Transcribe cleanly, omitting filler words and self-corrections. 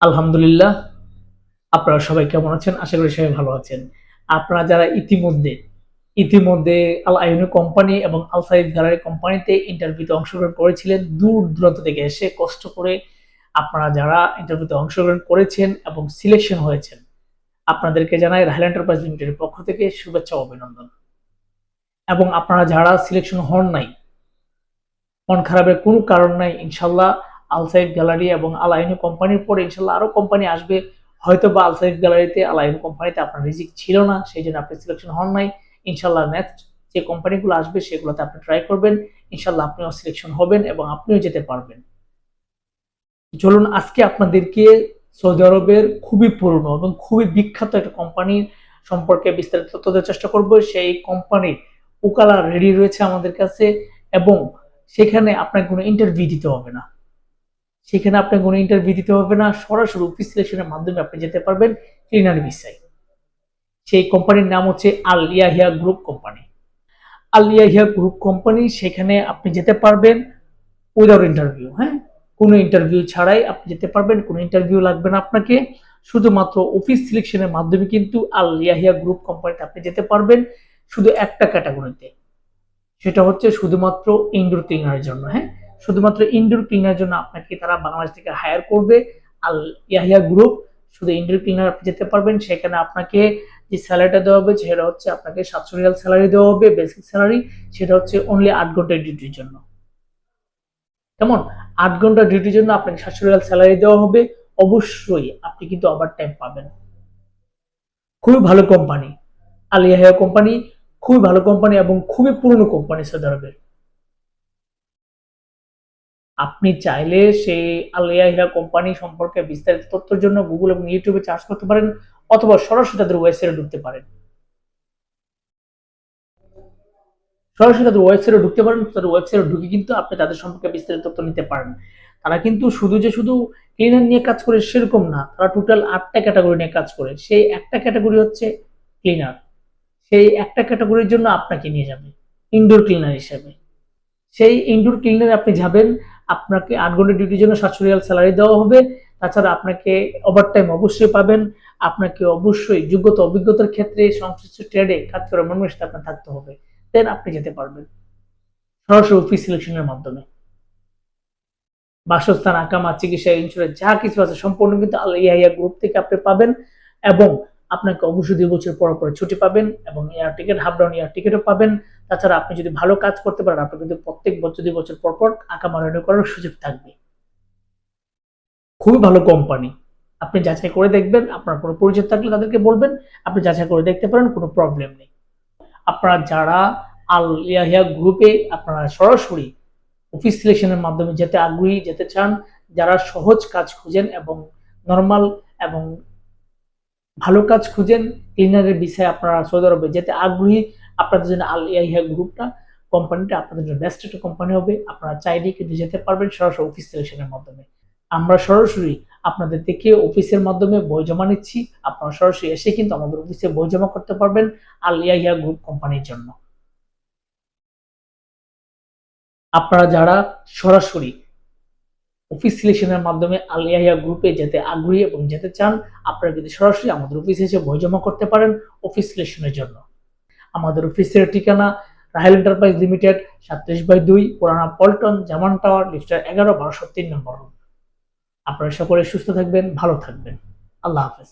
আলহামদুলিল্লাহ। আপনারা সবাই কেমন আছেন? আশা করি সবাই ভালো আছেন। আপনারা যারা ইতিমধ্যে আল আইনি কোম্পানি এবং আল সাইফ গ্যালারি কোম্পানিতে ইন্টারভিউতে অংশগ্রহণ করেছিলেন, দূর দূরান্ত থেকে এসে কষ্ট করে আপনারা যারা ইন্টারভিউতে অংশগ্রহণ করেছেন এবং সিলেকশন হয়েছেন, আপনাদেরকে জানাই রাহেল এন্টারপ্রাইজ লিমিটেডের পক্ষ থেকে শুভেচ্ছা ও অভিনন্দন। এবং আপনারা যারা সিলেকশন হন নাই, মন খারাপের কোনো কারণ নাই। ইনশাল্লাহ আল সাইফ গ্যালারি এবং আল আইনি কোম্পানির পরে ইনশাল্লাহ আরো কোম্পানি আসবে। হয়তো বা আল সাইফ গ্যালারিতে, আল আইনি কোম্পানিতে আপনার রিজিক ছিল না, সেই জন্য আপনি সিলেকশন হন নাই। ইনশাল্লাহ নেক্সট যে কোম্পানিগুলো আসবে সেগুলোতে আপনি ট্রাই করবেন। ইনশাল্লাহ আপনিও সিলেকশন হবেন এবং আপনিও যেতে পারবেন। চলুন আজকে আপনাদেরকে সৌদি আরবের খুবই পুরনো এবং খুবই বিখ্যাত একটা কোম্পানি সম্পর্কে বিস্তারিত তথ্য দেওয়ার চেষ্টা করব। সেই কোম্পানির উকালা রেডি রয়েছে আমাদের কাছে, এবং সেখানে আপনাকে কোনো ইন্টারভিউ দিতে হবে না। সরাসরি অফিস সিলেকশনের মাধ্যমে আপনি যেতে পারবেন ক্লিনার ভিসায়। সেই কোম্পানির নাম হচ্ছে আল ইয়াহিয়া গ্রুপ কোম্পানি। আল ইয়াহিয়া গ্রুপ কোম্পানি, সেখানে আপনি যেতে পারবেন উইদাউট ইন্টারভিউ। হ্যাঁ, কোনো ইন্টারভিউ ছাড়াই আপনি যেতে পারবেন, কোনো ইন্টারভিউ লাগবে না আপনাকে। শুধুমাত্র অফিস সিলেকশনের মাধ্যমে কিন্তু আল ইয়াহিয়া গ্রুপ কোম্পানিতে আপনি যেতে পারবেন শুধু একটা ক্যাটাগরিতে। সেটা হচ্ছে শুধুমাত্র ইনডোর ক্লিনারের জন্য। হ্যাঁ, শুধুমাত্র ইনডোর ক্লিনারের জন্য আপনাকে তারা বাংলাদেশ থেকে হায়ার করবে। আল ইয়াহিয়া গ্রুপ, শুধু ইনডোর ক্লিনার আপনি যেতে পারবেন। সেখানে আপনাকে যে স্যালারিটা দেওয়া হবে সেটা হচ্ছে আপনাকে 700 রিয়াল স্যালারি দেওয়া হবে, বেসিক স্যালারি। সেটা হচ্ছে অনলি 8 ঘন্টার ডিউটির জন্য। কেমন? 8 ঘন্টা ডিউটির জন্য আপনাকে 700 রিয়াল স্যালারি দেওয়া হবে। অবশ্যই আপনি কিন্তু ওভার টাইম পাবেন। খুবই ভালো কোম্পানি আল ইয়াহিয়া কোম্পানি, খুবই ভালো কোম্পানি এবং খুবই পুরনো কোম্পানি সৌদি আরবের। আপনি চাইলে সেই আল ইয়াহিয়া কোম্পানি সম্পর্কে বিস্তারিত তথ্যের জন্য গুগল এবং ইউটিউবে সার্চ করতে পারেন, অথবা সরাসরি তাদের ওয়েবসাইটে ঢুকতে পারেন। তাদের ওয়েবসাইটে ঢুকে কিন্তু আপনি তাদের সম্পর্কে বিস্তারিত তথ্য নিতে পারেন। তারা কিন্তু শুধু ক্লিনার নিয়ে কাজ করে সেরকম না, তারা টোটাল 8টা ক্যাটাগরি নিয়ে কাজ করে। সেই একটা ক্যাটাগরি হচ্ছে ক্লিনার। সেই একটা ক্যাটাগরির জন্য আপনাকে নিয়ে যাবে ইনডোর ক্লিনার হিসেবে। সেই ইনডোর ক্লিনারে আপনি যাবেন, আপনাকে 8 ঘন্টা ডিউটির জন্য 700 রিয়াল স্যালারি দেওয়া হবে। তাছাড়া আপনাকে ওভারটাইম অবশ্যই পাবেন। আপনাকে অবশ্যই যোগ্যতা অভিজ্ঞতার ক্ষেত্রে সংশ্লিষ্ট ট্রেডে কাজ করার মনোনিষ্ঠা আপনার থাকতে হবে, দেন আপনি যেতে পারবেন সরাসরি অফিস সিলেকশনের মাধ্যমে। বাসস্থান, আকামা, চিকিৎসা, ইন্স্যুরেন্স যা কিছু আছে সম্পূর্ণ কিন্তু আল ইয়াহিয়া গ্রুপ থেকে আপনি পাবেন। এবং আপনাকে অবশ্যই 2 বছর পর পর ছুটি পাবেন এবং air ticket, half down air টিকিটও পাবেন। তাছাড়া আপনি যদি ভালো কাজ করতে পারেন, আপনি কিন্তু প্রত্যেক বছর 2 বছর পর পর আকামা রিনিউ করার সুযোগ থাকবে। খুবই ভালো কোম্পানি, আপনি যাচাই করে দেখবেন। আপনার কোনো পরিচিত থাকলে তাদেরকে বলবেন, আপনি যাচাই করে দেখতে পারেন, কোনো প্রবলেম নেই। আপনারা যারা আল ইয়াহিয়া গ্রুপে আপনারা সরাসরি অফিস সিলেকশনের মাধ্যমে যেতে আগ্রহী, যেতে চান, যারা সহজ কাজ খুঁজেন এবং নরমাল এবং ভালো কাজ খুঁজেন, ক্লিনারের বিষয়ে আপনারা সৌদি আরবে যেতে আগ্রহী, আপনাদের জন্য আল ইয়াহিয়া গ্রুপটা, কোম্পানিটা আপনাদের জন্য বেস্ট একটা কোম্পানি হবে। আপনারা চাইলেই কিন্তু যেতে পারবেন সরাসরি অফিস সিলেকশনের মাধ্যমে। আমরা সরাসরি আপনাদের থেকে অফিসের মাধ্যমে বই জমা নিচ্ছি। আপনারা সরাসরি এসে কিন্তু আমাদের অফিসে বই জমা করতে পারবেন আল ইয়াহিয়া গ্রুপ কোম্পানির জন্য। আপনারা যারা সরাসরি অফিস সিলেকশনের মাধ্যমে আল ইয়াহিয়া গ্রুপে যেতে আগ্রহী এবং যেতে চান, আপনারা যদি সরাসরি আমাদের অফিসে এসে বই জমা করতে পারেন অফিস সিলেকশনের জন্য। আমাদের অফিসের ঠিকানা রাহেল এন্টারপ্রাইজ লিমিটেড, 37/2, পুরানা পল্টন, জামান টাওয়ার, লিফটার 11, 1203 নম্বর রুম। আপনারা সকলে সুস্থ থাকবেন, ভালো থাকবেন। আল্লাহ হাফেজ।